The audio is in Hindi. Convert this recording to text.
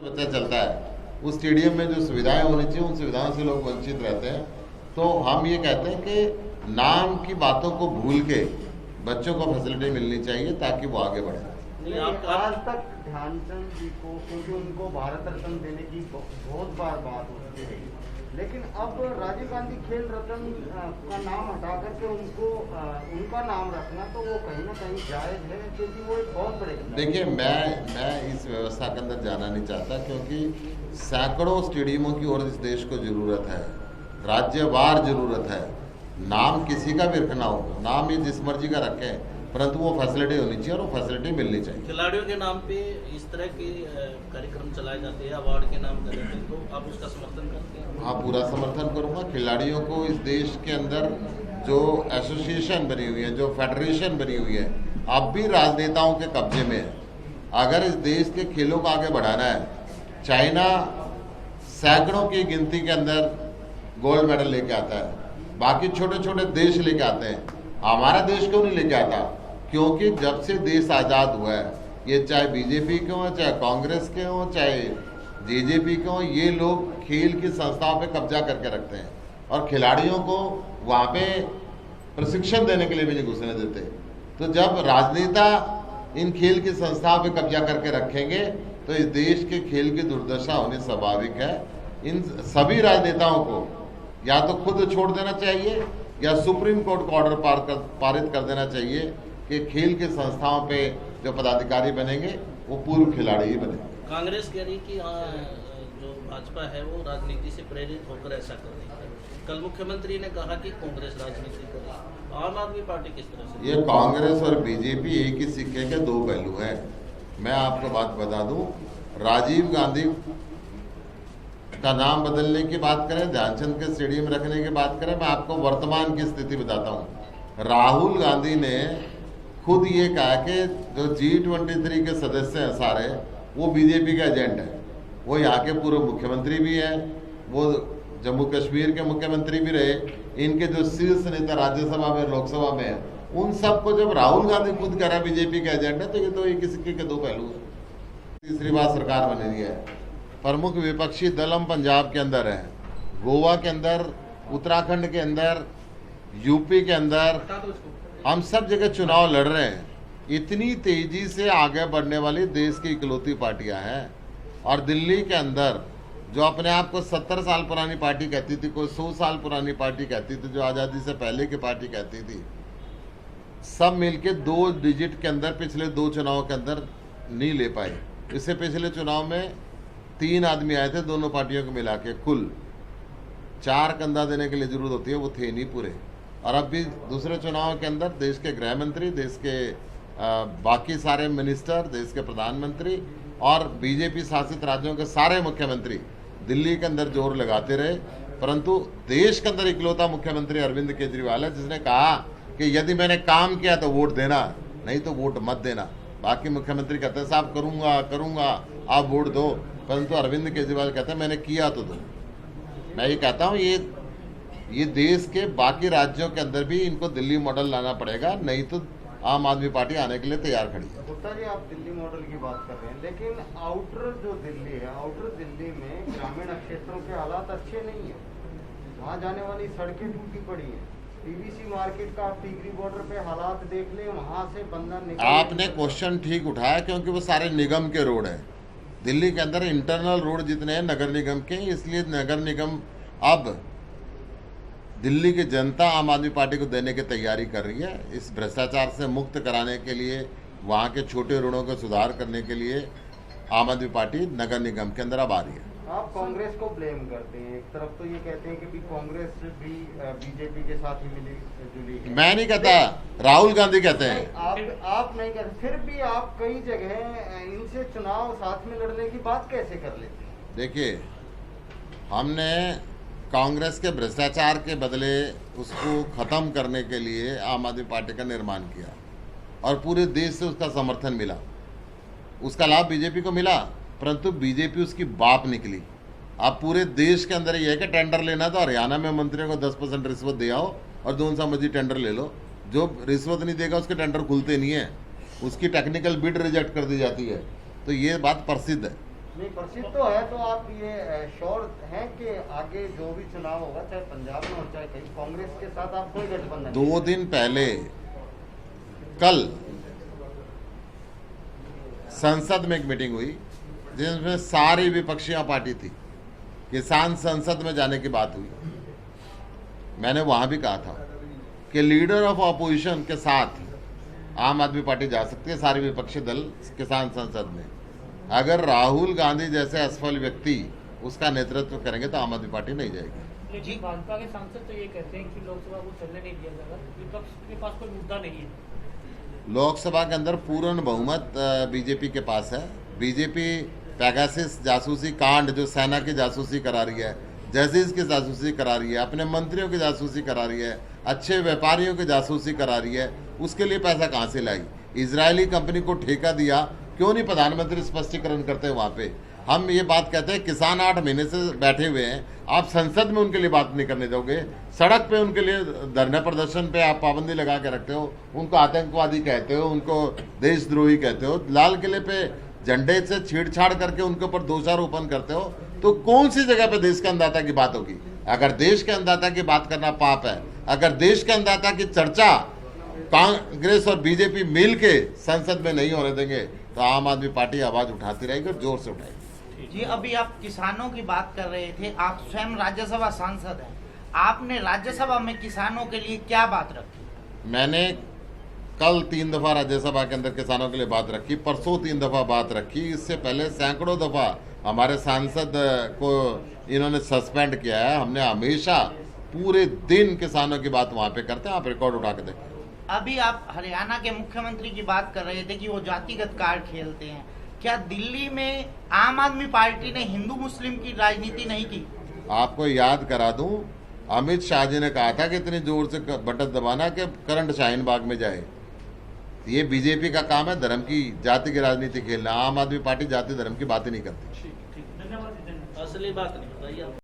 बच्चा चलता है, उस स्टेडियम में जो सुविधाएं होनी चाहिए उन सुविधाओं से लोग वंचित रहते हैं। तो हम ये कहते हैं कि नाम की बातों को भूल के बच्चों को फैसिलिटी मिलनी चाहिए ताकि वो आगे बढ़े। नहीं, आज तक ध्यानचंद जी को, क्योंकि उनको भारत रत्न देने की बहुत बार बात होती रही, लेकिन अब राजीव गांधी खेल रत्न का नाम हटा करके उनका नाम रखना तो वो कहीं ना कहीं जायज है, क्योंकि वो एक बहुत बड़े। देखिए, मैं इस व्यवस्था के अंदर जाना नहीं चाहता, क्योंकि सैकड़ों स्टेडियमों की और इस देश को जरूरत है, राज्यवार जरूरत है। नाम किसी का भी रखना हो, नाम ये जिस मर्जी का रखें, परंतु वो फैसिलिटी होनी चाहिए और वो फैसिलिटी मिलनी चाहिए। खिलाड़ियों के नाम पे इस तरह के कार्यक्रम चलाए जाते हैं, अवार्ड के नाम पर, तो आप उसका समर्थन करते हैं? हाँ, पूरा समर्थन करूंगा। खिलाड़ियों को इस देश के अंदर जो एसोसिएशन बनी हुई है, जो फेडरेशन बनी हुई है, अब भी राजनेताओं के कब्जे में है। अगर इस देश के खेलों को आगे बढ़ाना है, चाइना सैकड़ों की गिनती के अंदर गोल्ड मेडल लेके आता है, बाकी छोटे छोटे देश लेके आते हैं, हमारा देश क्यों नहीं लेके आता? क्योंकि जब से देश आज़ाद हुआ है, ये चाहे बीजेपी के हों, चाहे कांग्रेस के हों, चाहे जेजेपी के हों, ये लोग खेल की संस्थाओं पे कब्जा करके रखते हैं और खिलाड़ियों को वहाँ पे प्रशिक्षण देने के लिए भी नहीं घुसने देते। तो जब राजनेता इन खेल की संस्थाओं पे कब्जा करके रखेंगे तो इस देश के खेल की दुर्दशा होनी स्वाभाविक है। इन सभी राजनेताओं को या तो खुद छोड़ देना चाहिए या सुप्रीम कोर्ट का ऑर्डर पारित कर देना चाहिए कि खेल के संस्थाओं पे जो पदाधिकारी बनेंगे वो पूर्व खिलाड़ी ही बने। कांग्रेस कह रही कि जो भाजपा है वो राजनीति से प्रेरित होकर ऐसा कर रही है। कल मुख्यमंत्री ने कहा कि कांग्रेस राजनीति कर रही है, आम आदमी पार्टी किस तरह से? ये कांग्रेस और बीजेपी एक ही सिक्के के दो पहलू हैं। मैं आपको बात बता दूं, राजीव गांधी का नाम बदलने की बात करें, ध्यानचंद के स्टेडियम रखने की बात करें, मैं आपको वर्तमान की स्थिति बताता हूँ। राहुल गांधी ने खुद ये कहा कि जो G23 के सदस्य हैं सारे, वो बीजेपी का एजेंट है। वो यहाँ के पूर्व मुख्यमंत्री भी हैं, वो जम्मू कश्मीर के मुख्यमंत्री भी रहे, इनके जो शीर्ष नेता राज्यसभा में लोकसभा में है, उन सबको जब राहुल गांधी खुद कह रहा है बीजेपी का एजेंट है, तो ये तो एक सिक्के के दो पहलू है। तीसरी बार सरकार बन रही है, प्रमुख विपक्षी दल हम पंजाब के अंदर है, गोवा के अंदर, उत्तराखंड के अंदर, यूपी के अंदर, हम सब जगह चुनाव लड़ रहे हैं। इतनी तेजी से आगे बढ़ने वाली देश की इकलौती पार्टियां हैं। और दिल्ली के अंदर जो अपने आप को 70 साल पुरानी पार्टी कहती थी, कोई 100 साल पुरानी पार्टी कहती थी, जो आज़ादी से पहले की पार्टी कहती थी, सब मिलके 2 डिजिट के अंदर पिछले 2 चुनाव के अंदर नहीं ले पाए। इससे पिछले चुनाव में 3 आदमी आए थे दोनों पार्टियों को मिला के, कुल 4 कंधा देने के लिए जरूरत होती है, वो थे नहीं पूरे। और अब भी दूसरे चुनाव के अंदर देश के गृह मंत्री, देश के बाकी सारे मिनिस्टर, देश के प्रधानमंत्री और बीजेपी शासित राज्यों के सारे मुख्यमंत्री दिल्ली के अंदर जोर लगाते रहे, परंतु देश के अंदर इकलौता मुख्यमंत्री अरविंद केजरीवाल है जिसने कहा कि यदि मैंने काम किया तो वोट देना, नहीं तो वोट मत देना। बाकी मुख्यमंत्री कहते हैं साहब करूंगा आप वोट दो, परंतु अरविंद केजरीवाल कहते हैं मैंने किया तो दो। मैं ये कहता हूँ ये देश के बाकी राज्यों के अंदर भी इनको दिल्ली मॉडल लाना पड़ेगा, नहीं तो आम आदमी पार्टी आने के लिए तैयार खड़ी है। गुप्ता जी, आप दिल्ली मॉडल की बात कर रहे हैं, लेकिन आउटर जो दिल्ली है, आउटर दिल्ली में ग्रामीण क्षेत्रों के हालात अच्छे नहीं है। वहाँ जाने वाली सड़कें टूटी पड़ी हैं। पीवीसी मार्केट का आप टिकरी बॉर्डर पे हालात देख लें, वहाँ से बंदा निकल। आपने क्वेश्चन ठीक उठाया, क्योंकि वो सारे निगम के रोड है। दिल्ली के अंदर इंटरनल रोड जितने हैं नगर निगम के, इसलिए नगर निगम अब दिल्ली की जनता आम आदमी पार्टी को देने की तैयारी कर रही है। इस भ्रष्टाचार से मुक्त कराने के लिए, वहाँ के छोटे ऋणों का सुधार करने के लिए आम आदमी पार्टी नगर निगम के अंदर अब आ रही है। आप कांग्रेस को ब्लेम करते हैं, एक तरफ तो ये कहते हैं कि भी कांग्रेस भी बीजेपी के साथ ही मिली जुली है। मैं नहीं कहता, राहुल गांधी कहते हैं। आप नहीं कहते, फिर भी आप कई जगह इनसे चुनाव साथ में लड़ने की बात कैसे कर लेते हैं? देखिए, हमने कांग्रेस के भ्रष्टाचार के बदले उसको ख़त्म करने के लिए आम आदमी पार्टी का निर्माण किया और पूरे देश से उसका समर्थन मिला। उसका लाभ बीजेपी को मिला, परंतु बीजेपी उसकी बाप निकली। अब पूरे देश के अंदर ये है कि टेंडर लेना तो हरियाणा में मंत्रियों को 10% रिश्वत दे आओ और जो सा मर्जी टेंडर ले लो। जो रिश्वत नहीं देगा उसके टेंडर खुलते नहीं है, उसकी टेक्निकल बिड रिजेक्ट कर दी जाती है। तो ये बात प्रसिद्ध है। नहीं, प्रसिद्ध तो है, तो आप ये श्योर हैं कि आगे जो भी चुनाव होगा, चाहे पंजाब में हो चाहे कहीं, कांग्रेस के साथ आप कोई गठबंधन नहीं? 2 दिन पहले कल संसद में एक मीटिंग हुई जिसमें सारी विपक्षियां पार्टी थी। किसान संसद में जाने की बात हुई। मैंने वहां भी कहा था कि लीडर ऑफ ऑपोजिशन के साथ आम आदमी पार्टी जा सकती है, सारे विपक्षी दल किसान संसद में। अगर राहुल गांधी जैसे असफल व्यक्ति उसका नेतृत्व करेंगे तो आम आदमी पार्टी नहीं जाएगी। लेकिन भाजपा के सांसद तो ये कहते हैं कि लोकसभा को चलने नहीं दिया जाएगा, विपक्ष के पास कोई मुद्दा नहीं है। लोकसभा के अंदर पूर्ण बहुमत बीजेपी के पास है। बीजेपी पैगासिस जासूसी कांड जो सेना की जासूसी करा रही है, जैसिस की जासूसी करा रही है, अपने मंत्रियों की जासूसी करा रही है, अच्छे व्यापारियों की जासूसी करा रही है, उसके लिए पैसा कहाँ से लाई? इजरायली कंपनी को ठेका दिया, क्यों नहीं प्रधानमंत्री स्पष्टीकरण करते वहाँ पे? हम ये बात कहते हैं किसान 8 महीने से बैठे हुए हैं, आप संसद में उनके लिए बात नहीं करने दोगे, सड़क पे उनके लिए धरना प्रदर्शन पे आप पाबंदी लगा के रखते हो, उनको आतंकवादी कहते हो, उनको देशद्रोही कहते हो, लाल किले पे झंडे से छेड़छाड़ करके उनके ऊपर दोषारोपण करते हो, तो कौन सी जगह पे देश के अन्नदाता की बात होगी? अगर देश के अन्नदाता की बात करना पाप है, अगर देश के अन्नदाता की चर्चा कांग्रेस और बीजेपी मिल के संसद में नहीं होने देंगे तो आम आदमी पार्टी आवाज उठाती रहेगी और जोर से उठाएगी। जी, अभी आप किसानों की बात कर रहे थे, आप स्वयं राज्यसभा सांसद हैं, आपने राज्यसभा में किसानों के लिए क्या बात रखी? मैंने कल 3 दफा राज्यसभा के अंदर किसानों के लिए बात रखी, परसों 3 दफा बात रखी, इससे पहले सैकड़ों दफा हमारे सांसद को इन्होंने सस्पेंड किया है। हमने हमेशा पूरे दिन किसानों की बात वहां पे करते हैं, आप रिकॉर्ड उठा के देखें। अभी आप हरियाणा के मुख्यमंत्री की बात कर रहे थे कि वो जातिगत कार्ड खेलते हैं, क्या दिल्ली में आम आदमी पार्टी ने हिंदू मुस्लिम की राजनीति नहीं की? आपको याद करा दूं, अमित शाह जी ने कहा था कि इतनी जोर से बटन दबाना कि करंट शाहीन बाग में जाए। ये बीजेपी का काम है, धर्म की जाति की राजनीति खेलना। आम आदमी पार्टी जाति धर्म की बात ही नहीं करती। धन्यवाद। असली बात नहीं बताइए।